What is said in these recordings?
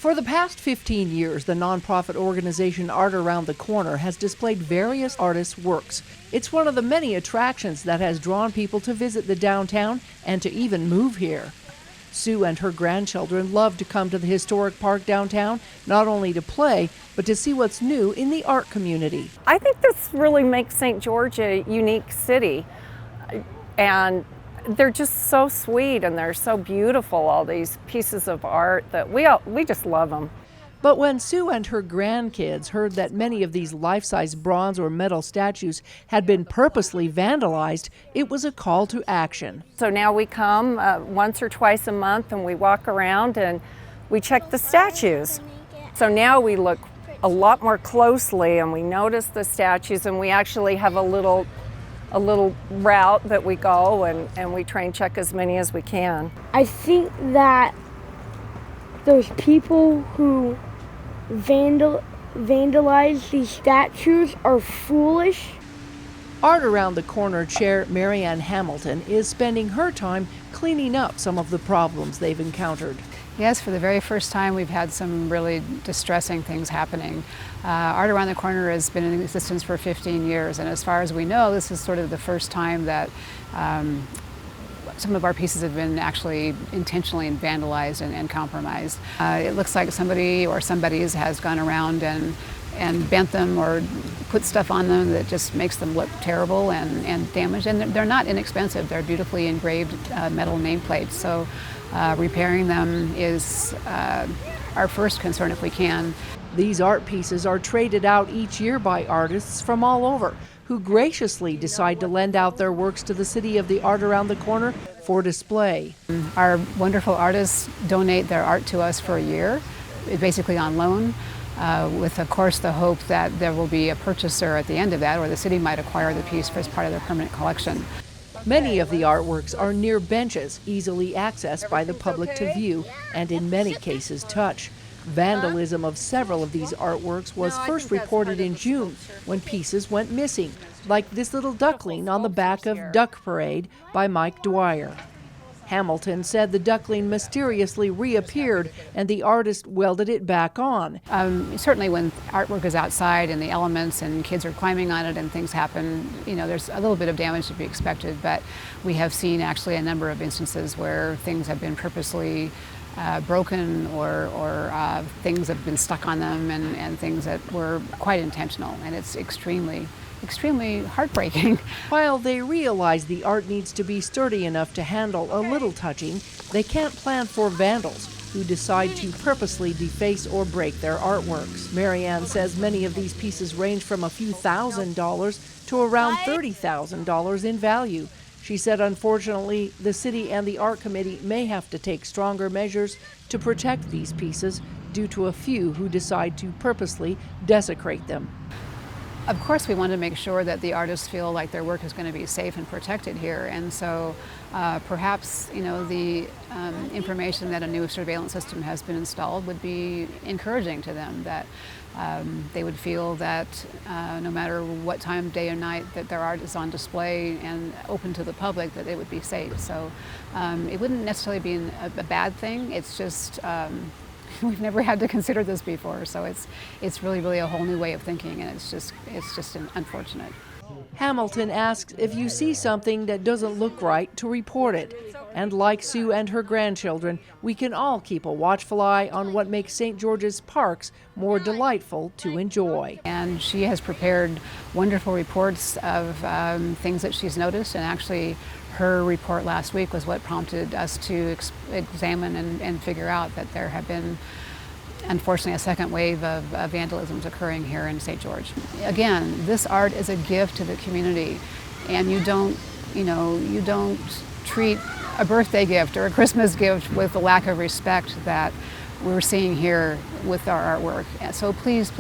For the past 15 years, the nonprofit organization Art Around the Corner has displayed various artists' works. It's one of the many attractions that has drawn people to visit the downtown and to even move here. Sue and her grandchildren love to come to the historic park downtown, not only to play, but to see what's new in the art community. I think this really makes St. George a unique city, and they're just so sweet and they're so beautiful, all these pieces of art that we just love them. But when Sue and her grandkids heard that many of these life-size bronze or metal statues had been purposely vandalized, it was a call to action. So now we come once or twice a month and we walk around and we check the statues. So now we look a lot more closely and we notice the statues, and we actually have a little route that we go and we try and check as many as we can. I think that those people who vandalize these statues are foolish. Art Around the Corner Chair Marianne Hamilton is spending her time cleaning up some of the problems they've encountered. Yes, for the very first time we've had some really distressing things happening. Art Around the Corner has been in existence for 15 years, and as far as we know, this is sort of the first time that some of our pieces have been actually intentionally vandalized and compromised. It looks like somebody or somebody's has gone around and bent them or put stuff on them that just makes them look terrible and damaged. And they're not inexpensive. They're beautifully engraved metal nameplates. So repairing them is our first concern if we can. These art pieces are traded out each year by artists from all over, who graciously decide to lend out their works to the City of the Art Around the Corner for display. Our wonderful artists donate their art to us for a year, basically on loan, with of course the hope that there will be a purchaser at the end of that, or the city might acquire the piece as part of their permanent collection. Many of the artworks are near benches, easily accessed by the public to view, and in many cases touch. Vandalism of several of these artworks was first reported in June when pieces went missing, like this little duckling on the back of Duck Parade by Mike Dwyer. Hamilton said the duckling mysteriously reappeared and the artist welded it back on. Certainly when artwork is outside and the elements and kids are climbing on it and things happen, you know, there's a little bit of damage to be expected, but we have seen actually a number of instances where things have been purposely broken or things have been stuck on them and things that were quite intentional, and it's extremely heartbreaking. While they realize the art needs to be sturdy enough to handle a little touching, they can't plan for vandals who decide to purposely deface or break their artworks. Marianne says many of these pieces range from a few $1,000s to around $30,000 in value. She said, unfortunately, the city and the art committee may have to take stronger measures to protect these pieces due to a few who decide to purposely desecrate them. Of course, we want to make sure that the artists feel like their work is going to be safe and protected here, and so perhaps, you know, the information that a new surveillance system has been installed would be encouraging to them, that they would feel that no matter what time, day or night, that their art is on display and open to the public, that it would be safe. So it wouldn't necessarily be a bad thing. It's just we've never had to consider this before, so it's really a whole new way of thinking, and it's just unfortunate. Hamilton asks if you see something that doesn't look right to report it. And like Sue and her grandchildren, we can all keep a watchful eye on what makes St. George's parks more delightful to enjoy. And she has prepared wonderful reports of things that she's noticed, and actually her report last week was what prompted us to examine and figure out that there have been, unfortunately, a second wave of vandalisms occurring here in St. George. Again, this art is a gift to the community, and you don't treat a birthday gift or a Christmas gift with the lack of respect that we're seeing here with our artwork. So please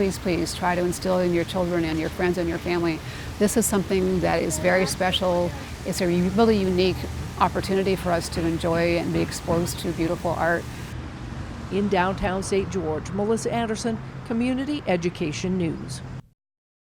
try to instill in your children and your friends and your family, this is something that is very special. It's a really unique opportunity for us to enjoy and be exposed to beautiful art. In downtown St. George, Melissa Anderson, Community Education News.